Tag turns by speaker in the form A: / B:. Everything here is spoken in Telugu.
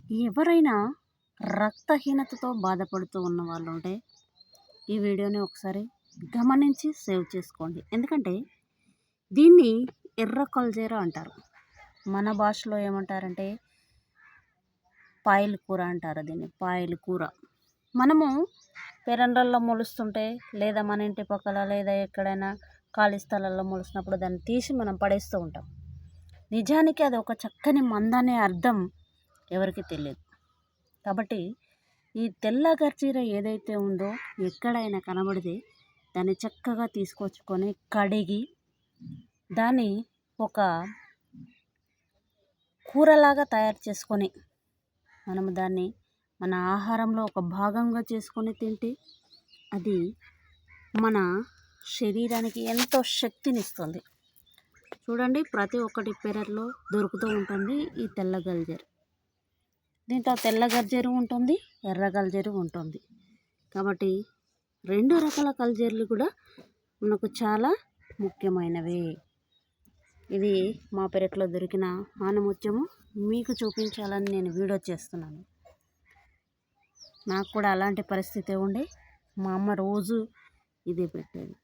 A: ఎవరైనా రక్తహీనతతో బాధపడుతూ ఉన్న వాళ్ళు ఉంటే ఈ వీడియోని ఒకసారి గమనించి సేవ్ చేసుకోండి. ఎందుకంటే దీన్ని ఎర్ర కల్జేరా అంటారు. మన భాషలో ఏమంటారంటే పాయల కూర అంటారు. దీన్ని పాయల కూర. మనము పెరండల్లో మొలుస్తుంటే లేదా మన ఇంటి పక్కల లేదా ఎక్కడైనా ఖాళీ స్థలాల్లో మొలిసినప్పుడు దాన్ని తీసి మనం పడేస్తూ ఉంటాం. నిజానికి అది ఒక చక్కని మందనే అర్థం ఎవరికి తెలియదు. కాబట్టి ఈ తెల్ల గర్జీర ఏదైతే ఉందో ఎక్కడైనా కనబడితే దాన్ని చక్కగా తీసుకొచ్చుకొని కడిగి దాన్ని ఒక కూరలాగా తయారు చేసుకొని మనము దాన్ని మన ఆహారంలో ఒక భాగంగా చేసుకొని తింటే అది మన శరీరానికి ఎంతో శక్తినిస్తుంది. చూడండి, ప్రతి ఒక్కటి పెరట్లో దొరుకుతూ ఉంటుంది ఈ తెల్ల గల్జేరు. దీంట్లో తెల్ల గల్జేరు ఉంటుంది, ఎర్ర గల్జేరు ఉంటుంది. కాబట్టి రెండు రకాల గల్జేరులు కూడా మనకు చాలా ముఖ్యమైనవి. ఇది మా పెరట్లో దొరికిన ఆనముత్యము మీకు చూపించాలని నేను వీడియో చేస్తున్నాను. నాకు కూడా అలాంటి పరిస్థితి ఉండే మా అమ్మ రోజు ఇదే పెట్టేది.